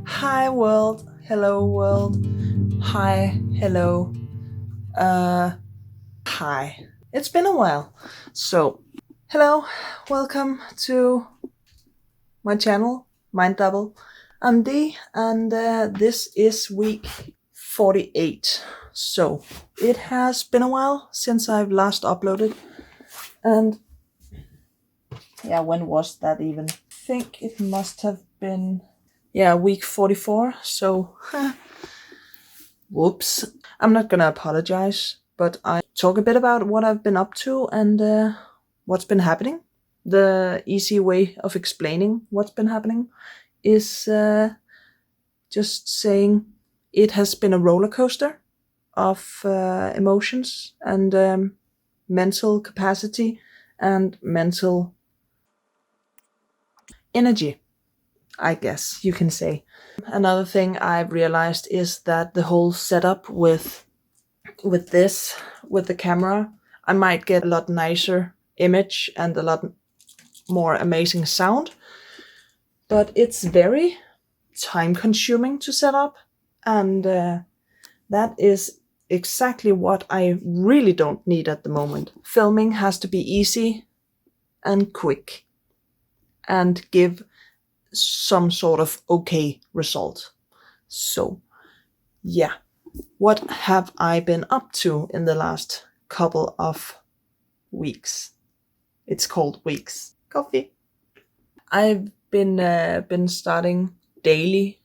Hi world, hello world, hi, hello, hi. It's been a while. So, hello, welcome to my channel, Mindabble. I'm Dee, and this is week 48. So, it has been a while since I've last uploaded. And yeah, when was that even? I think it must have been, week 44. So, whoops. I'm not gonna apologize, but I talk a bit about what I've been up to and what's been happening. The easy way of explaining what's been happening is just saying it has been a roller coaster of emotions and mental capacity and mental energy, I guess you can say. Another thing I've realized is that the whole setup with the camera, I might get a lot nicer image and a lot more amazing sound, but it's very time consuming to set up, and that is exactly what I really don't need at the moment. Filming has to be easy and quick and give some sort of okay result. So yeah, what have I been up to in the last couple of weeks? It's called weeks. Coffee. I've been starting daily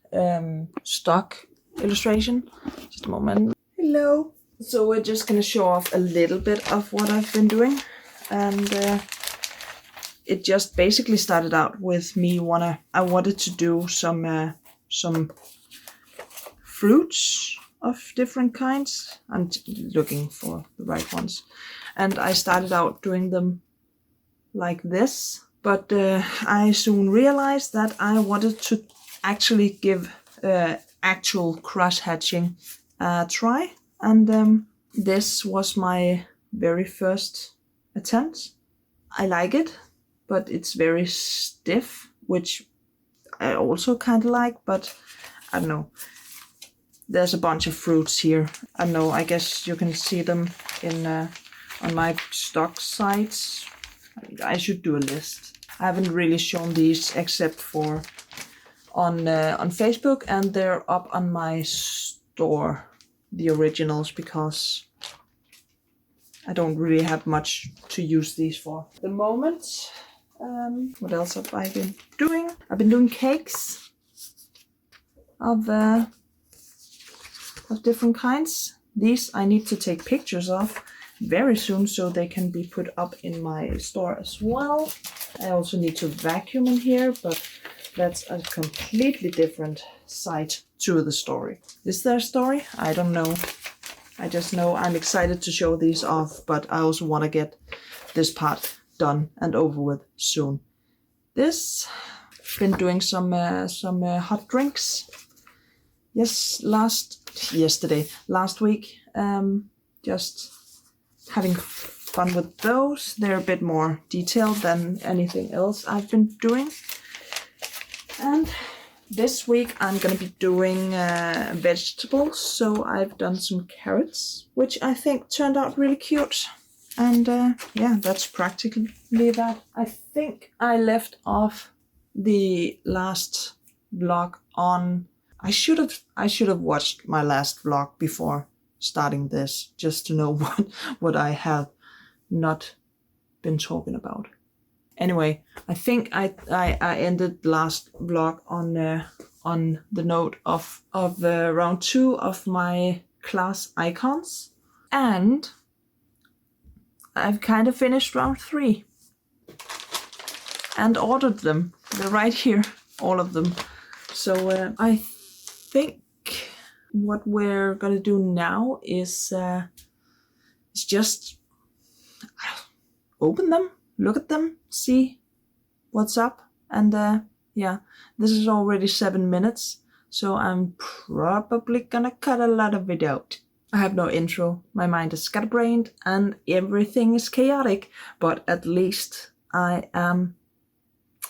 stock illustration. Just a moment. Hello. So we're just gonna show off a little bit of what I've been doing, and it just basically started out with me I wanted to do some fruits of different kinds. I'm looking for the right ones, and I started out doing them like this, but I soon realized that I wanted to actually give actual cross hatching a try, and this was my very first attempt. I like it, but it's very stiff, which I also kind of like, but I don't know. There's a bunch of fruits here. I don't know, I guess you can see them in on my stock sites. I should do a list. I haven't really shown these except for on Facebook, and they're up on my store, the originals, because I don't really have much to use these for at the moment. What else have I been doing? I've been doing cakes of different kinds. These I need to take pictures of very soon so they can be put up in my store as well. I also need to vacuum in here, but that's a completely different side to the story. Is there a story? I don't know. I just know I'm excited to show these off, but I also want to get this part done and over with soon. This, been doing some hot drinks. Last week, just having fun with those. They're a bit more detailed than anything else I've been doing. And this week I'm gonna be doing vegetables. So I've done some carrots, which I think turned out really cute. And yeah, that's practically that. I think I left off the last vlog on. I should have watched my last vlog before starting this, just to know what I have not been talking about. Anyway, I think I ended the last vlog on the note of round 2 of my class icons, and I've kind of finished round 3 and ordered them. They're right here, all of them. So I think what we're gonna do now is just open them, look at them, see what's up. And yeah, this is already 7 minutes, so I'm probably gonna cut a lot of it out. I have no intro, my mind is scatterbrained, and everything is chaotic, but at least I'm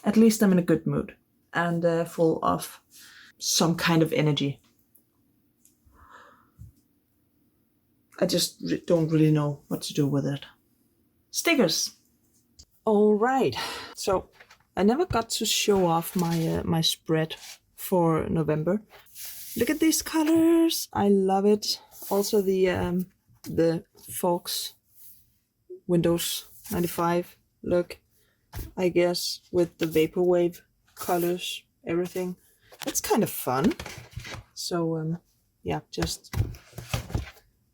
in a good mood and full of some kind of energy. I just don't really know what to do with it. Stickers. All right. So I never got to show off my spread for November. Look at these colors. I love it. Also the Fox Windows 95 look, I guess, with the vaporwave colors, everything. It's kind of fun. So yeah, just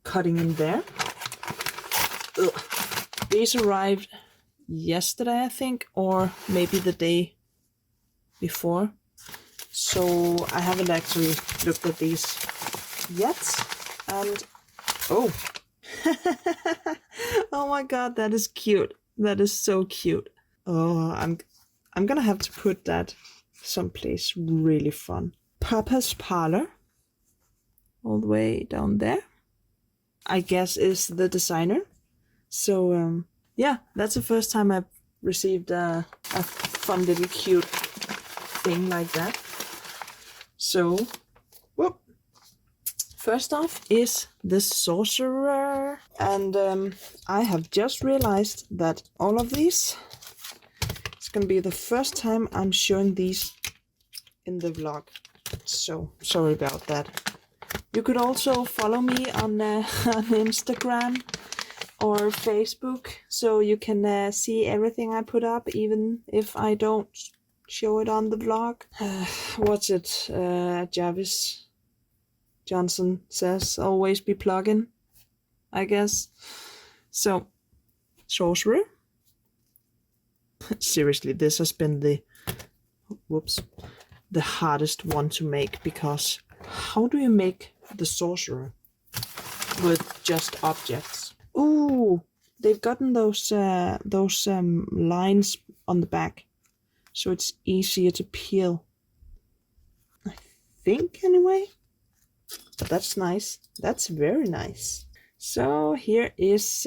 cutting in there. Ugh. These arrived yesterday, I think, or maybe the day before. So I haven't actually looked at these yet. And oh, oh my god, that is cute. That is so cute. Oh, I'm gonna have to put that someplace really fun. Papa's Parlor, all the way down there, I guess is the designer. So yeah, that's the first time I've received a fun little cute thing like that. So, whoop. First off is the Sorcerer, and I have just realized that all of these, it's gonna be the first time I'm showing these in the vlog. So sorry about that. You could also follow me on Instagram or Facebook, so you can see everything I put up, even if I don't show it on the vlog. What's it? Jarvis Johnson says, always be plugging, I guess. So, Sorcerer. Seriously, this has been the hardest one to make, because how do you make the Sorcerer with just objects? Ooh, they've gotten those lines on the back, so it's easier to peel, I think, anyway. But that's nice. That's very nice. So here is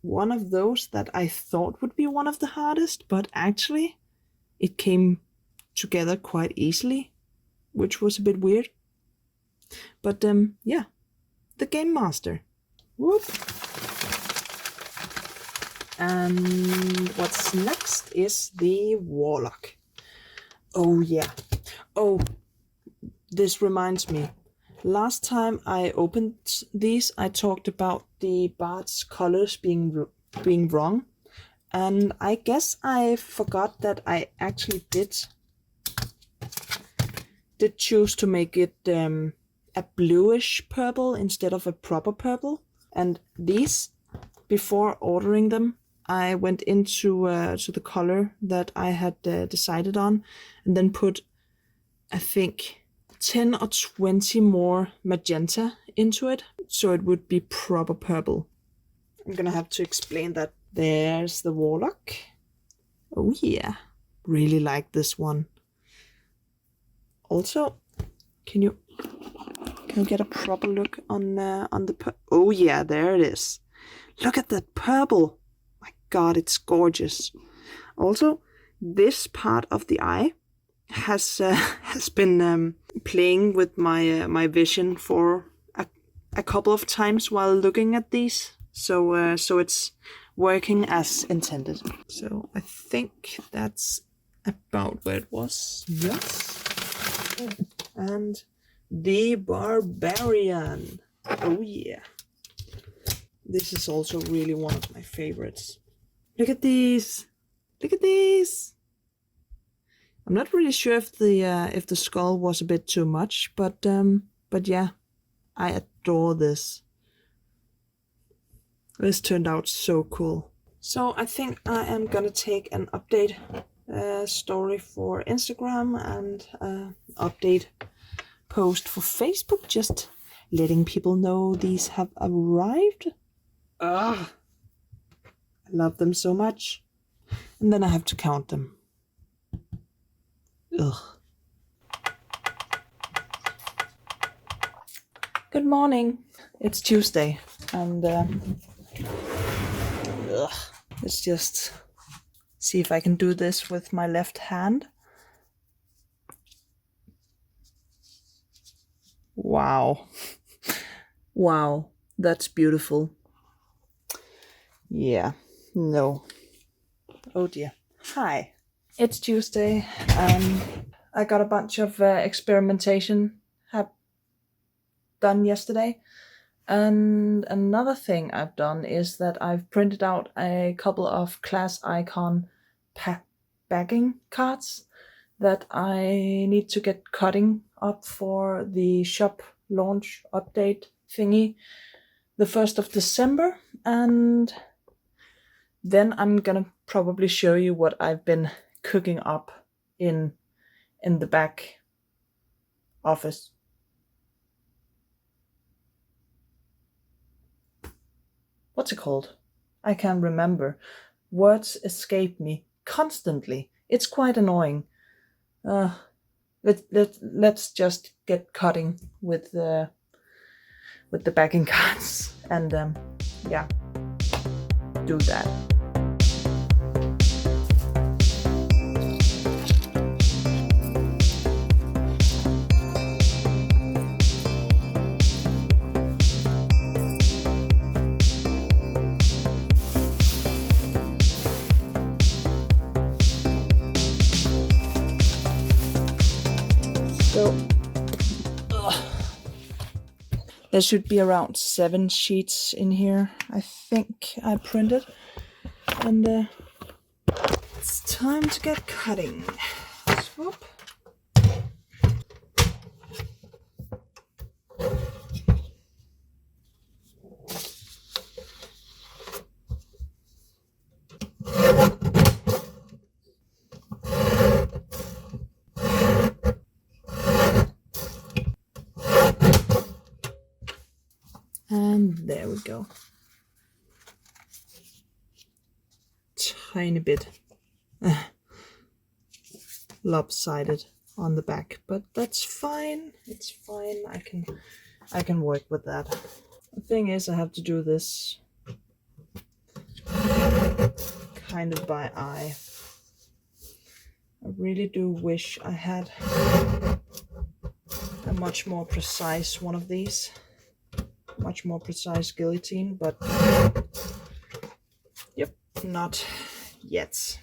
one of those that I thought would be one of the hardest, but actually it came together quite easily, which was a bit weird. But yeah, the Game Master. Whoop. And what's next is the Warlock. Oh yeah. Oh, this reminds me. Last time I opened these, I talked about the Bard's colors being wrong. And I guess I forgot that I actually did choose to make it a bluish purple instead of a proper purple. And these, before ordering them, I went into to the color that I had decided on, and then put, I think, 10 or 20 more magenta into it, so it would be proper purple. I'm gonna have to explain that. There's the Warlock. Oh yeah, really like this one. Also, can you get a proper look on the oh yeah, there it is. Look at that purple. My god, it's gorgeous. Also, this part of the eye has been playing with my vision for a couple of times while looking at these. So it's working as intended. So I think that's about where it was. Yes. And the Barbarian. Oh yeah. This is also really one of my favorites. Look at these. Look at these. I'm not really sure if the skull was a bit too much, but yeah, I adore this. This turned out so cool. So I think I am gonna take an update story for Instagram and update post for Facebook, just letting people know these have arrived. I love them so much. And then I have to count them. Ugh. Good morning. It's Tuesday, and let's just see if I can do this with my left hand. Wow. Wow, that's beautiful. Yeah, no. Oh dear. Hi. It's Tuesday, and I got a bunch of experimentation done yesterday. And another thing I've done is that I've printed out a couple of class icon backing cards that I need to get cutting up for the shop launch update thingy the 1st of December. And then I'm gonna probably show you what I've been cooking up in the back office. What's it called? I can't remember. Words escape me constantly. It's quite annoying. Let's just get cutting with the backing cards and yeah, do that. So there should be around 7 sheets in here, I think I printed. And it's time to get cutting. Swoop. And there we go. Tiny bit lopsided on the back, but that's fine. It's fine. I can work with that. The thing is, I have to do this kind of by eye. I really do wish I had a much more precise one of these. Much more precise guillotine, but yep, not yet.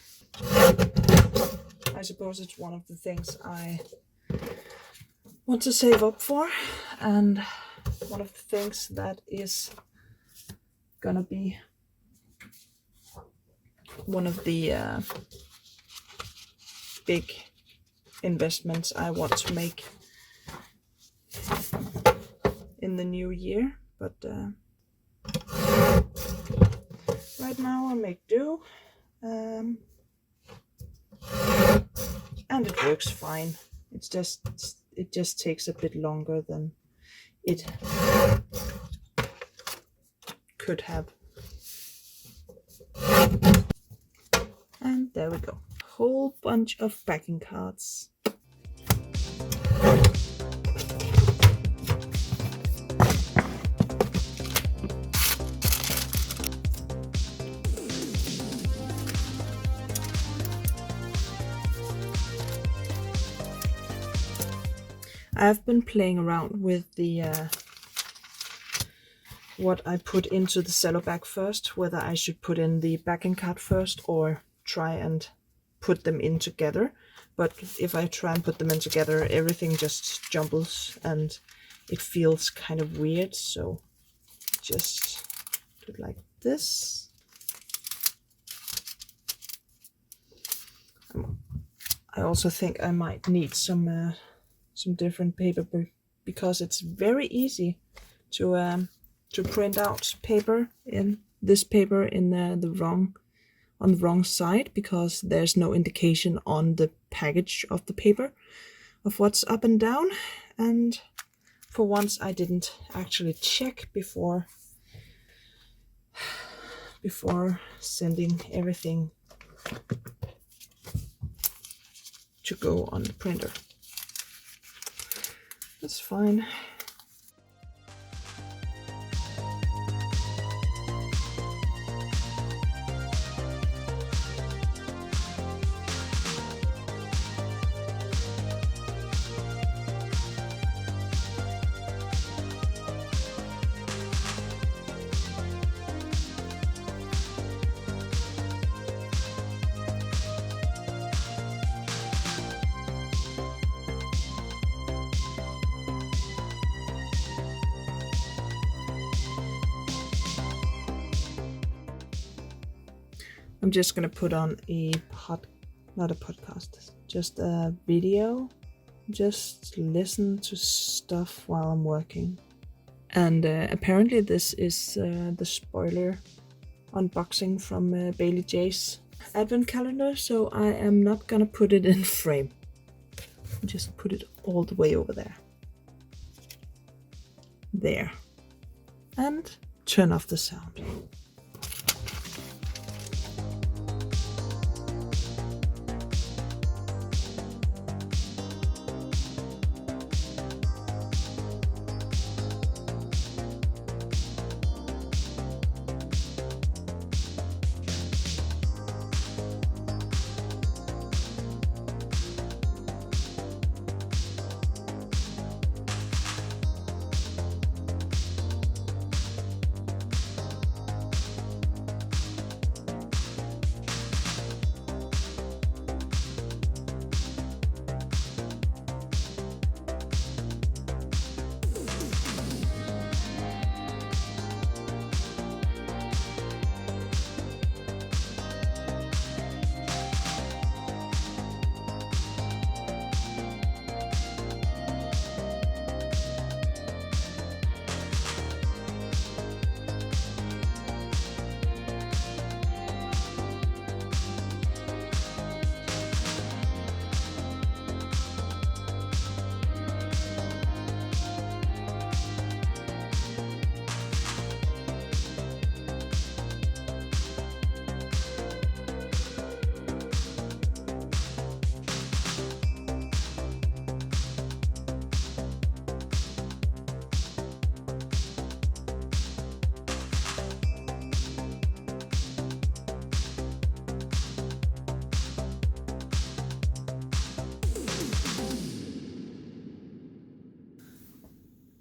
I suppose it's one of the things I want to save up for, and one of the things that is gonna be one of the big investments I want to make in the new year. But right now I make do, and it works fine. It just takes a bit longer than it could have. And there we go. Whole bunch of backing cards. I've been playing around with the what I put into the cello bag first, whether I should put in the backing card first or try and put them in together. But if I try and put them in together, everything just jumbles and it feels kind of weird. So just do it like this. I also think I might need some different paper, because it's very easy to print out paper in this paper in the wrong side, because there's no indication on the package of the paper of what's up and down. And for once I didn't actually check before sending everything to go on the printer. That's fine. I'm just gonna put on not a podcast, just a video. Just listen to stuff while I'm working. And apparently this is the spoiler unboxing from Bailey J's advent calendar, so I am not gonna put it in frame. Just put it all the way over there. There. And turn off the sound.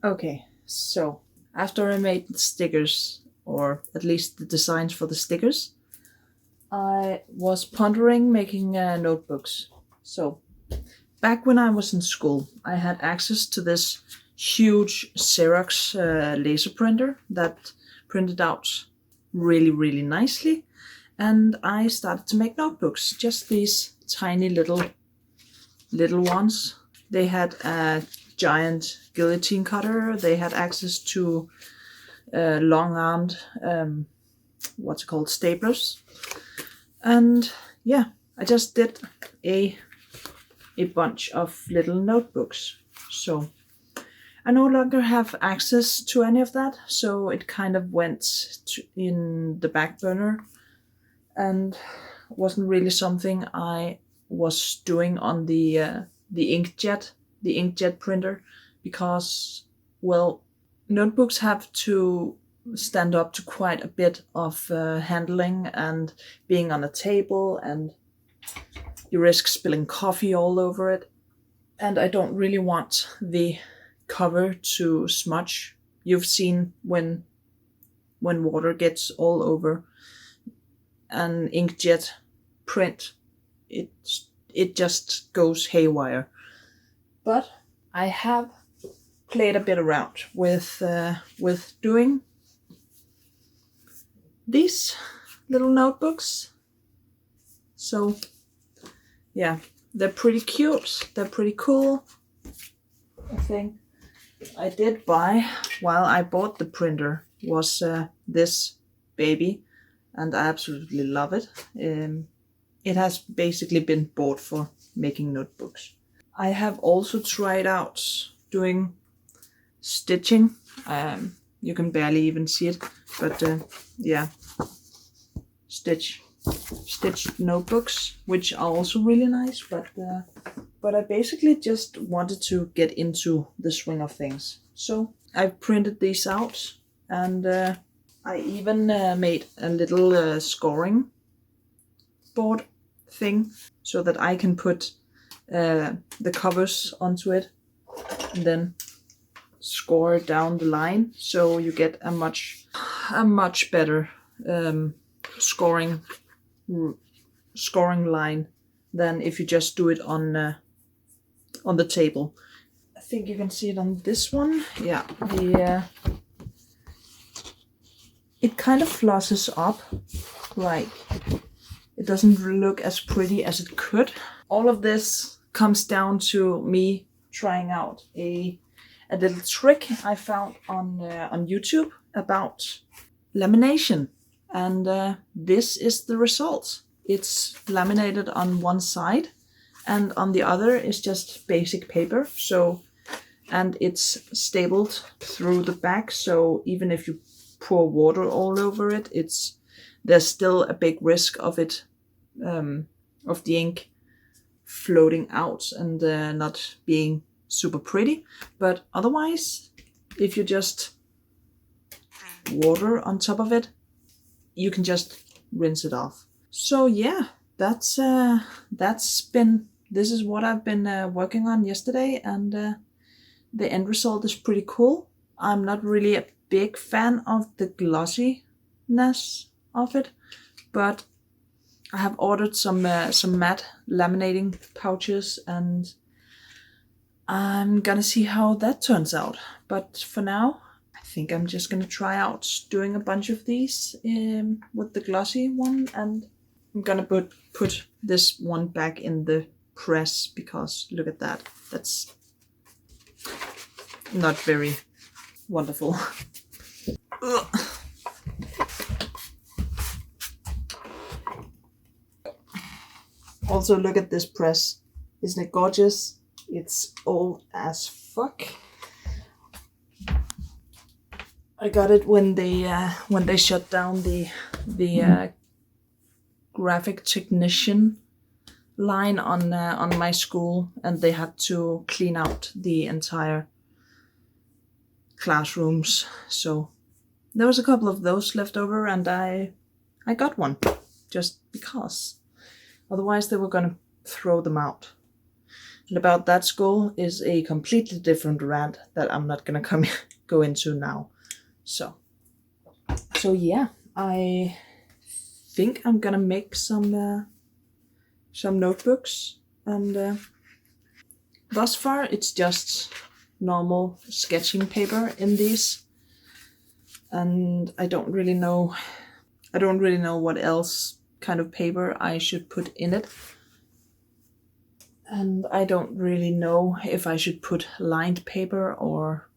Okay, so after I made the stickers, or at least the designs for the stickers, I was pondering making notebooks. So back when I was in school, I had access to this huge Xerox laser printer that printed out really, really nicely. And I started to make notebooks, just these tiny little ones. They had a giant guillotine cutter. They had access to long-armed, staplers. And yeah, I just did a bunch of little notebooks. So I no longer have access to any of that, so it kind of went in the back burner and wasn't really something I was doing on the inkjet printer, because, well, notebooks have to stand up to quite a bit of handling and being on a table, and you risk spilling coffee all over it. And I don't really want the cover to smudge. You've seen when water gets all over an inkjet print, it just goes haywire. But I have played a bit around with doing these little notebooks. So yeah, they're pretty cute. They're pretty cool. I think I did buy, while I bought the printer, was this baby, and I absolutely love it. It has basically been bought for making notebooks. I have also tried out doing stitching. You can barely even see it, but yeah, stitched notebooks, which are also really nice, but But I basically just wanted to get into the swing of things. So I printed these out, and I even made a little scoring board thing so that I can put the covers onto it and then score down the line, so you get a much better scoring line than if you just do it on the table. I think you can see it on this one. Yeah, it kind of flosses up, like it doesn't look as pretty as it could. All of this comes down to me trying out a little trick I found on YouTube about lamination, and this is the result. It's laminated on one side, and on the other is just basic paper. So, and it's stapled through the back. So even if you pour water all over it, there's still a big risk of it, of the ink floating out and not being super pretty. But otherwise, if you just water on top of it, you can just rinse it off. So yeah, this is what I've been working on yesterday, and the end result is pretty cool. I'm not really a big fan of the glossiness of it, but I have ordered some matte laminating pouches, and I'm gonna see how that turns out. But for now, I think I'm just gonna try out doing a bunch of these with the glossy one, and I'm gonna put this one back in the press because look at that. That's not very wonderful. Also, look at this press. Isn't it gorgeous? It's old as fuck. I got it when they shut down the graphic technician line on my school, and they had to clean out the entire classrooms. So there was a couple of those left over, and I got one just because. Otherwise, they were gonna throw them out. And about that school is a completely different rant that I'm not gonna go into now. So yeah, I think I'm gonna make some notebooks, and thus far it's just normal sketching paper in these, and I don't really know what else kind of paper I should put in it, and I don't really know if I should put lined paper or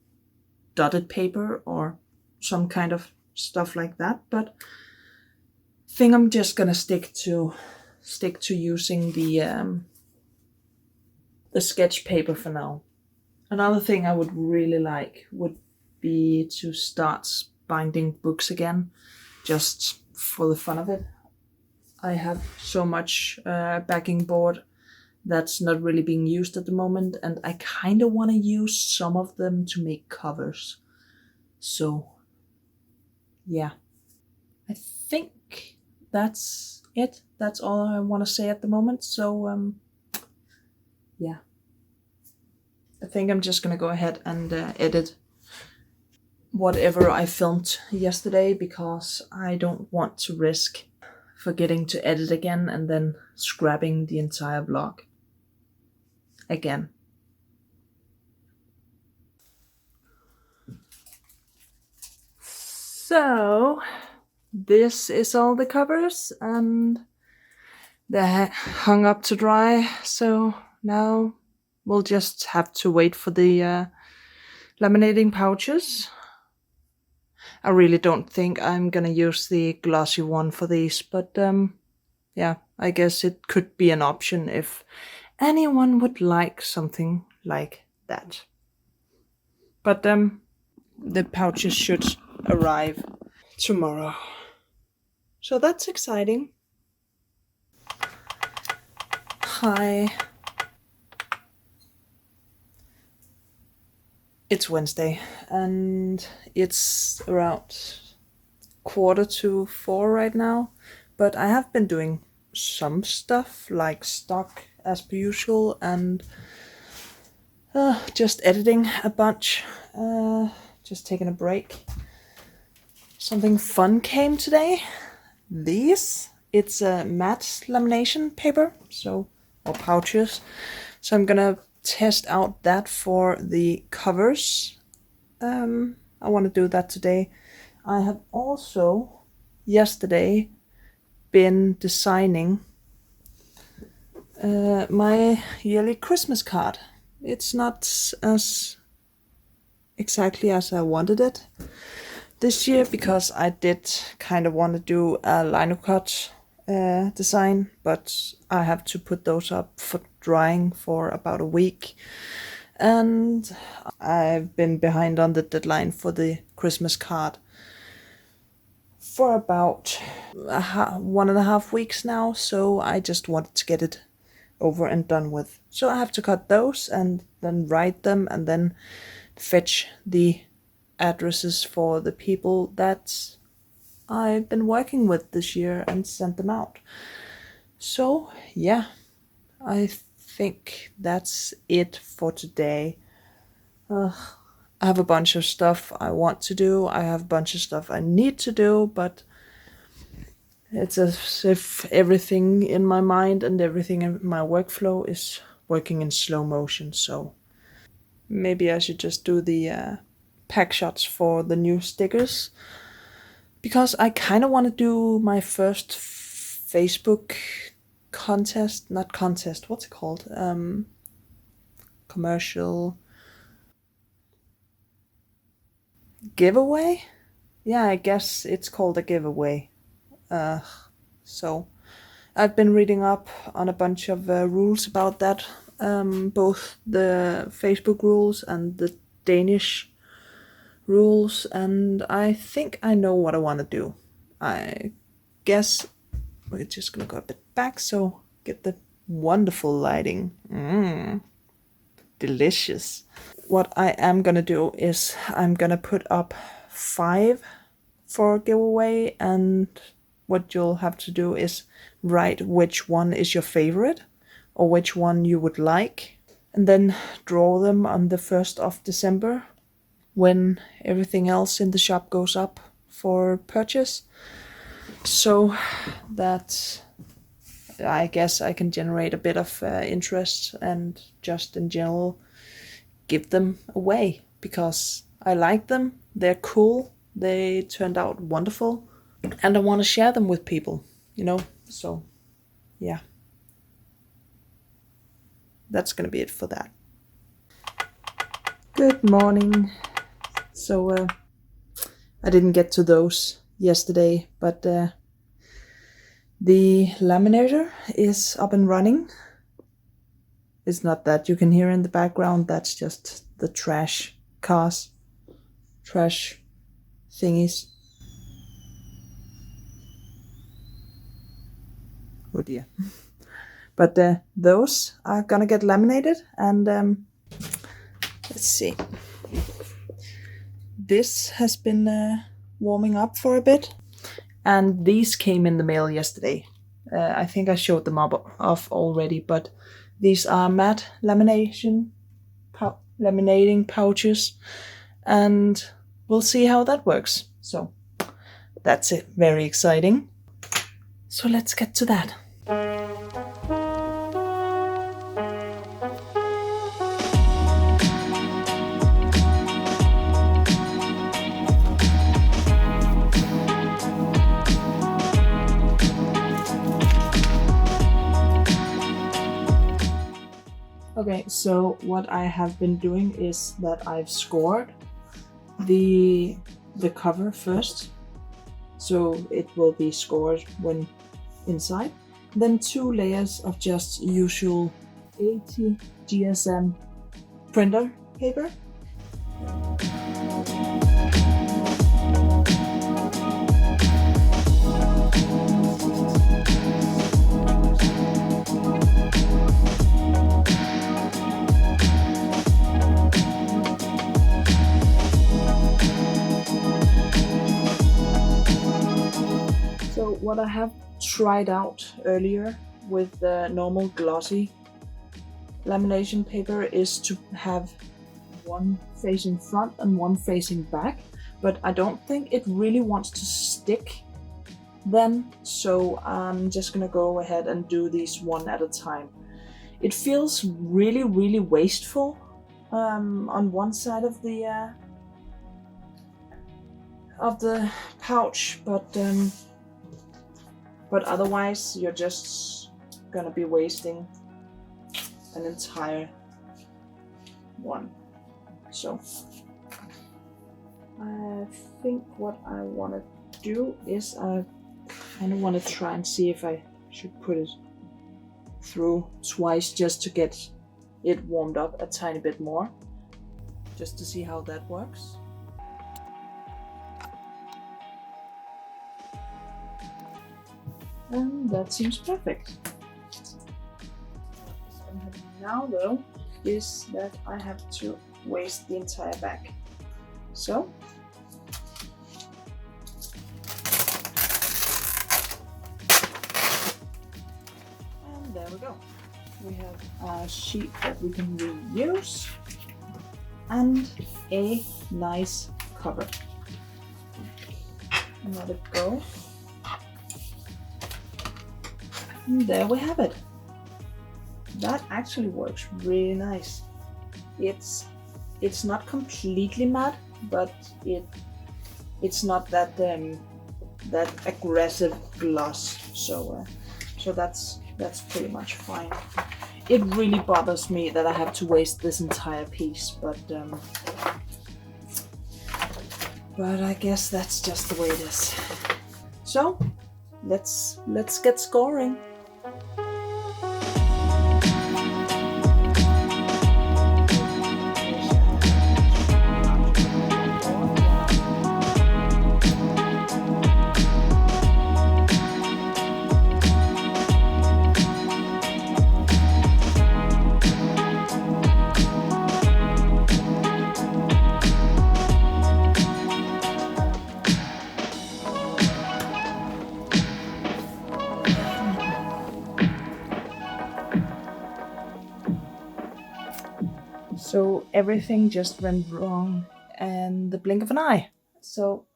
dotted paper or some kind of stuff like that, but I think I'm just gonna stick to using the sketch paper for now. Another thing I would really like would be to start binding books again, just for the fun of it. I have so much backing board that's not really being used at the moment, and I kind of want to use some of them to make covers. So yeah, I think that's it. That's all I want to say at the moment. So yeah, I think I'm just gonna go ahead and edit whatever I filmed yesterday, because I don't want to risk forgetting to edit again and then scrapping the entire vlog again. So this is all the covers, and they're hung up to dry. So now we'll just have to wait for the laminating pouches. I really don't think I'm gonna use the glossy one for these, but yeah, I guess it could be an option if anyone would like something like that. But the pouches should arrive tomorrow, so that's exciting. I It's Wednesday and it's around 3:45 right now, but I have been doing some stuff like stock as per usual and just editing a bunch, just taking a break. Something fun came today. It's a matte lamination paper, or pouches. So I'm gonna test out that for the covers. I want to do that today. I have also yesterday been designing my yearly Christmas card. It's not as exactly as I wanted it this year because I did kind of want to do a lino cut design, but I have to put those up for drying for about a week. And I've been behind on the deadline for the Christmas card for about 1.5 weeks now, so I just wanted to get it over and done with. So I have to cut those and then write them and then fetch the addresses for the people that I've been working with this year and send them out. So yeah, I think that's it for today. I have a bunch of stuff I want to do. I have a bunch of stuff I need to do, but it's as if everything in my mind and everything in my workflow is working in slow motion. So maybe I should just do the pack shots for the new stickers, because I kind of want to do my first Facebook contest, not contest, what's it called? Commercial giveaway? Yeah, I guess it's called a giveaway. So I've been reading up on a bunch of rules about that, both the Facebook rules and the Danish rules, and I think I know what I want to do. I guess we're just gonna go a bit back so get the wonderful lighting. Delicious. What I am gonna do is I'm gonna put up 5 for a giveaway, and what you'll have to do is write which one is your favorite or which one you would like, and then draw them on the 1st of December when everything else in the shop goes up for purchase, so that I guess I can generate a bit of interest and just in general give them away, because I like them, they're cool, they turned out wonderful, and I want to share them with people, so yeah, that's gonna be it for that. Good morning. So I didn't get to those yesterday, but the laminator is up and running. It's not that you can hear in the background, that's just the trash thingies. Oh dear. But those are gonna get laminated, and let's see. This has been warming up for a bit, and these came in the mail yesterday. I think I showed them off already, but these are matte laminating pouches, and we'll see how that works. So that's it, very exciting. So let's get to that. Okay, so what I have been doing is that I've scored the cover first, so it will be scored when inside. Then 2 layers of just usual 80 GSM printer paper. I have tried out earlier with the normal glossy lamination paper is to have one facing front and one facing back, but I don't think it really wants to stick then, so I'm just gonna go ahead and do these one at a time. It feels really wasteful on one side of the pouch, but otherwise you're just gonna be wasting an entire one. So I think what I want to do is I kind of want to try and see if I should put it through twice just to get it warmed up a tiny bit more, just to see how that works. And that seems perfect. What's going to happen now though is that I have to waste the entire back. So and there we go. We have a sheet that we can reuse and a nice cover. And let it go. And there we have it. That actually works really nice. It's not completely matte, but it's not that that aggressive gloss. So that's pretty much fine. It really bothers me that I have to waste this entire piece, but I guess that's just the way it is. So let's get scoring. So everything just went wrong in the blink of an eye. So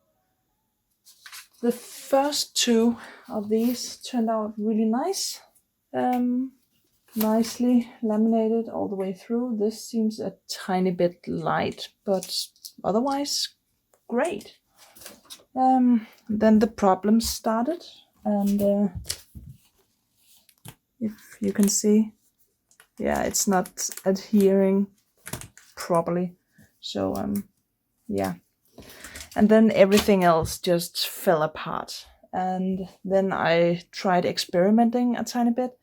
the first two of these turned out really nice. Nicely laminated all the way through. This seems a tiny bit light, but otherwise great. Then the problems started, and if you can see, yeah, it's not adhering properly. So yeah, and then everything else just fell apart. And then I tried experimenting a tiny bit,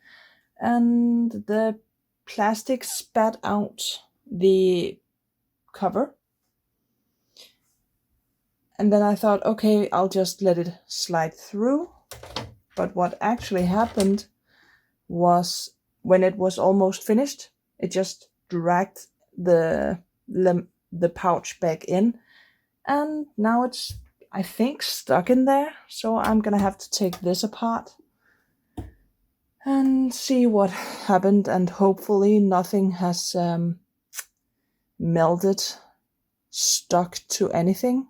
and the plastic spat out the cover. And then I thought, okay, I'll just let it slide through. But what actually happened was, when it was almost finished, it just dragged the pouch back in, and now it's, I think, stuck in there. So I'm gonna have to take this apart and see what happened, and hopefully nothing has melted, stuck to anything.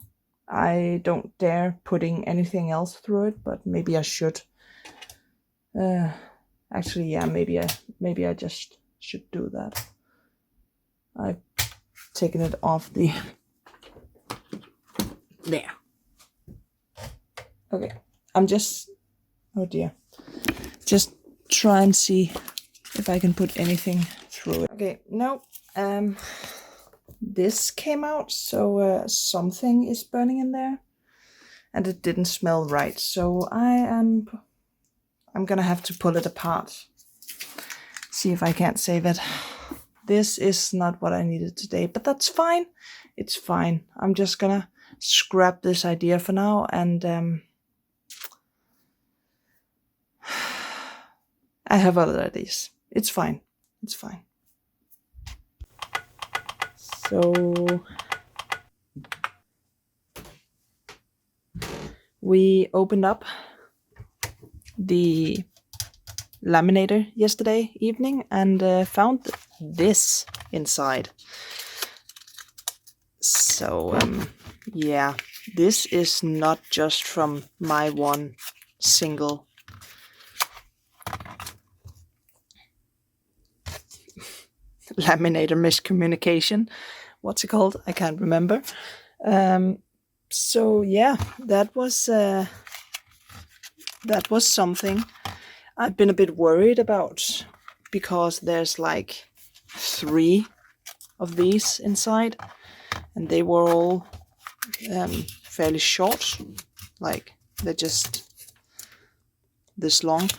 I don't dare putting anything else through it, but maybe I should. Actually, yeah, maybe I just should do that. I've taken it off the there. Okay, I'm just, oh dear, just try and see if I can put anything through it. Okay, no, this came out, so something is burning in there, and it didn't smell right. So I'm gonna have to pull it apart, see if I can't save it. This is not what I needed today, but that's fine. It's fine. I'm just gonna scrap this idea for now, and I have other ideas. It's fine. It's fine. So we opened up the laminator yesterday evening and found this inside. So yeah, this is not just from my one single laminator miscommunication. What's it called? I can't remember. So yeah, that was something I've been a bit worried about, because there's like 3 of these inside, and they were all fairly short, like they're just this long.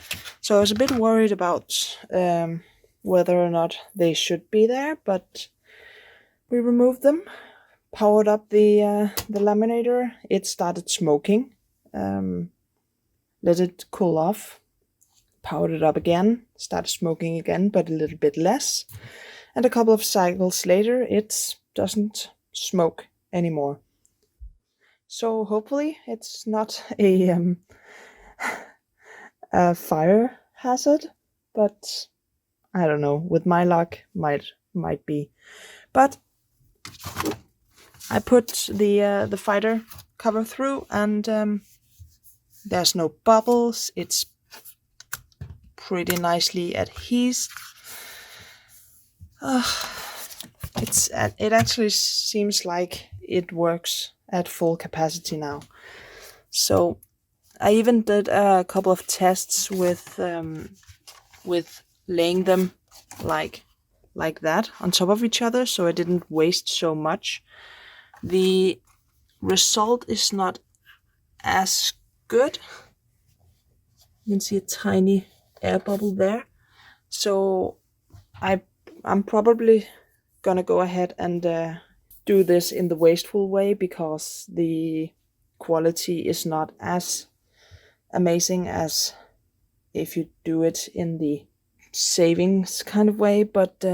So I was a bit worried about whether or not they should be there, but we removed them, powered up the laminator. It started smoking. Let it cool off, powered it up again, started smoking again, but a little bit less. And a couple of cycles later, it doesn't smoke anymore. So hopefully it's not a fire hazard, but I don't know. With my luck, might be. But I put the fighter cover through, and there's no bubbles. It's pretty nicely adhesed. It actually seems like it works at full capacity now. So I even did a couple of tests with laying them like that on top of each other, so I didn't waste so much. The result is not as good. You can see a tiny air bubble there. So I'm probably gonna go ahead and do this in the wasteful way, because the quality is not as amazing as if you do it in the savings kind of way. But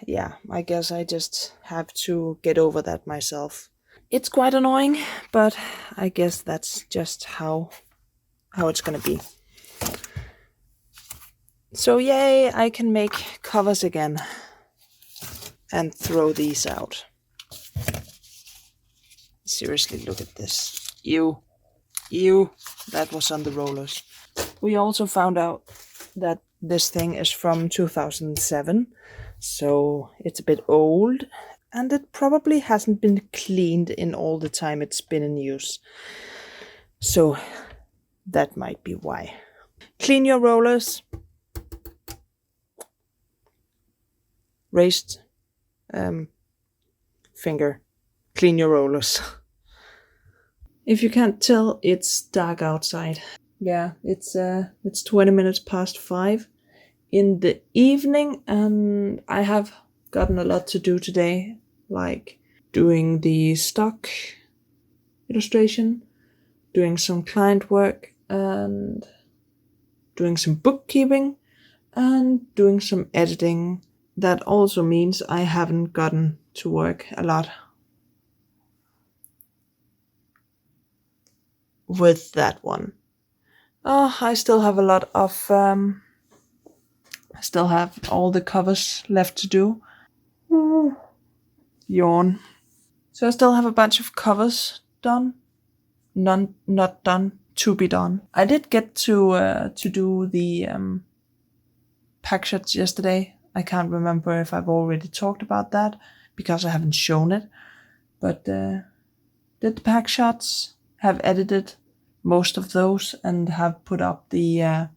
yeah, I guess I just have to get over that myself. It's quite annoying, but I guess that's just how it's gonna be. So yay, I can make covers again and throw these out. Seriously, look at this. Ew, that was on the rollers. We also found out that this thing is from 2007, so it's a bit old, and it probably hasn't been cleaned in all the time it's been in use. So that might be why. Clean your rollers. Raised finger. Clean your rollers. If you can't tell, it's dark outside. Yeah, it's 20 minutes past 5 in the evening, and I have gotten a lot to do today, like doing the stock illustration, doing some client work, and doing some bookkeeping, and doing some editing. That also means I haven't gotten to work a lot with that one. I still have a lot of I still have all the covers left to do. Yawn. So I still have a bunch of covers done. None not done, to be done. I did get to do the pack shots yesterday. I can't remember if I've already talked about that, because I haven't shown it. But did the pack shots, have edited most of those, and have put up the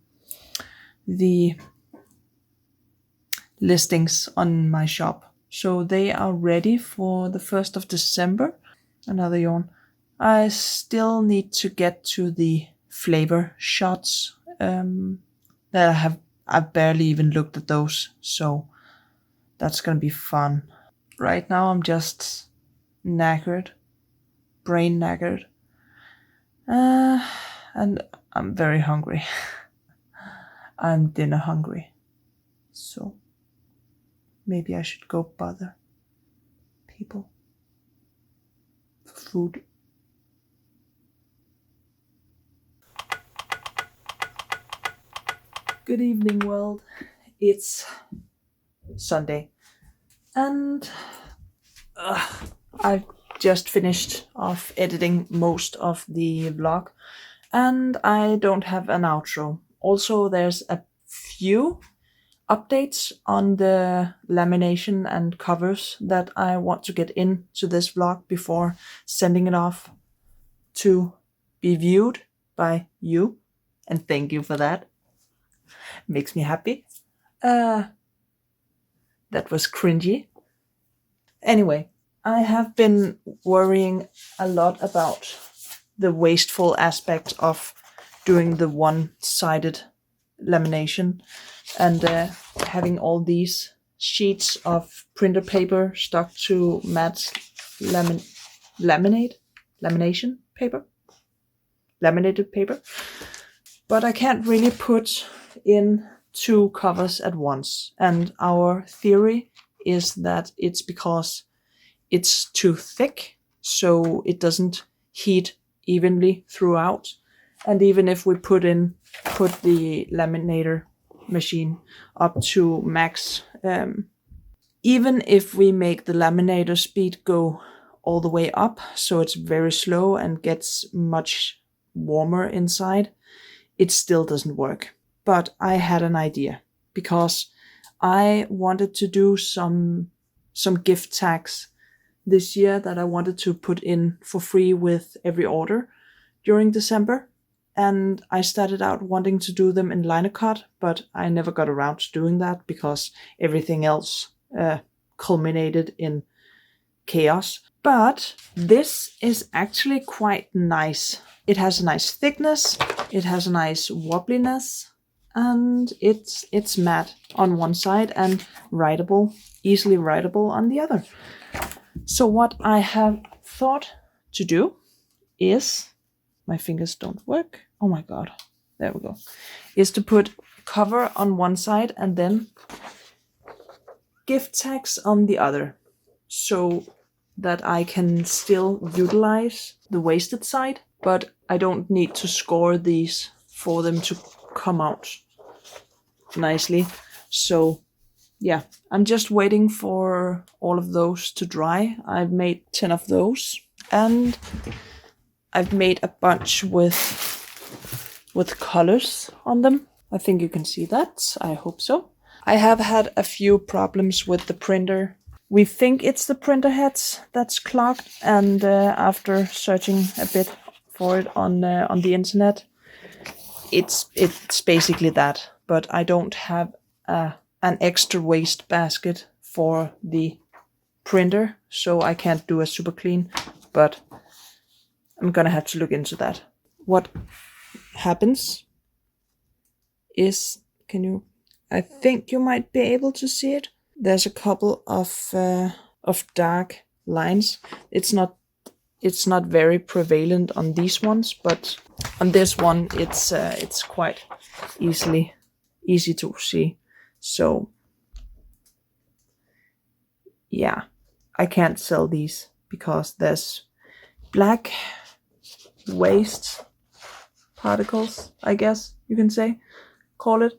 listings on my shop. So they are ready for the 1st of December. Another yawn. I still need to get to the flavor shots that I've barely even looked at those, so that's gonna be fun. Right now I'm just knackered, brain knackered, and I'm very hungry. I'm dinner hungry, so maybe I should go bother people for food. Good evening, world. It's Sunday, and I've just finished off editing most of the vlog, and I don't have an outro. Also, there's a few updates on the lamination and covers that I want to get into this vlog before sending it off to be viewed by you, and thank you for that. Makes me happy. That was cringy. Anyway, I have been worrying a lot about the wasteful aspect of doing the one-sided lamination and having all these sheets of printer paper stuck to matte lamination paper, laminated paper. But I can't really put in two covers at once, and our theory is that it's because it's too thick, so it doesn't heat evenly throughout. And even if we put the laminator machine up to max, even if we make the laminator speed go all the way up, so it's very slow and gets much warmer inside, it still doesn't work. But I had an idea, because I wanted to do some gift tags this year that I wanted to put in for free with every order during December. And I started out wanting to do them in liner cut, but I never got around to doing that because everything else culminated in chaos. But this is actually quite nice. It has a nice thickness, it has a nice wobbliness, and it's matte on one side and writable, easily writable on the other. So what I have thought to do is, my fingers don't work, oh my god, there we go, is to put cover on one side and then gift tags on the other, so that I can still utilize the wasted side, but I don't need to score these for them to come out nicely. So yeah, I'm just waiting for all of those to dry. I've made 10 of those, and I've made a bunch with colors on them. I think you can see that. I hope so. I have had a few problems with the printer. We think it's the printer heads that's clogged, and after searching a bit for it on the internet, it's basically that. But I don't have an extra waste basket for the printer, so I can't do a super clean, but I'm gonna have to look into that. What happens is, I think you might be able to see it. There's a couple of dark lines. It's not very prevalent on these ones, but on this one it's quite easy to see. So yeah, I can't sell these because there's black waste particles, I guess you can call it,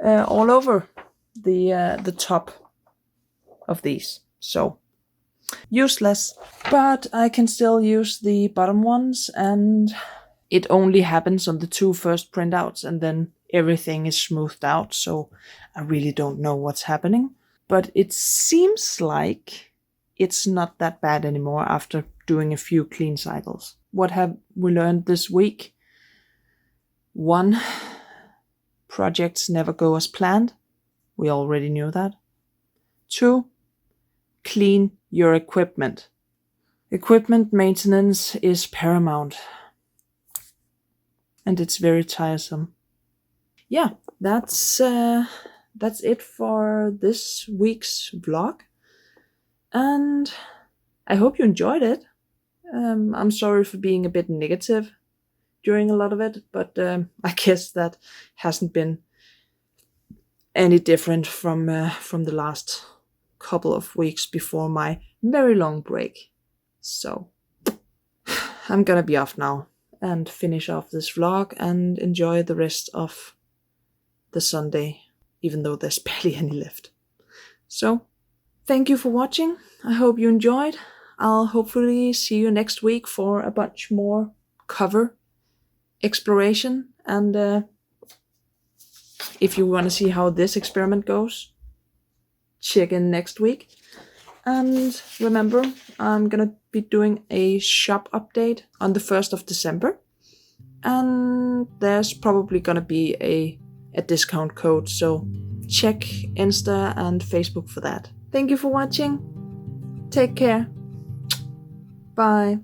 all over the top of these. So useless, but I can still use the bottom ones, and it only happens on the two first printouts, and then everything is smoothed out, so I really don't know what's happening. But it seems like it's not that bad anymore after doing a few clean cycles. What have we learned this week? 1, projects never go as planned. We already knew that. 2, clean your equipment. Equipment maintenance is paramount, and it's very tiresome. Yeah, that's it for this week's vlog, and I hope you enjoyed it. I'm sorry for being a bit negative during a lot of it, but I guess that hasn't been any different from the last couple of weeks before my very long break. So I'm gonna be off now and finish off this vlog and enjoy the rest of the Sunday, even though there's barely any left. So, thank you for watching. I hope you enjoyed. I'll hopefully see you next week for a bunch more cover exploration. And if you want to see how this experiment goes, check in next week. And remember, I'm gonna be doing a shop update on the 1st of December. And there's probably gonna be a discount code, so check Insta and Facebook for that. Thank you for watching. Take care. Bye.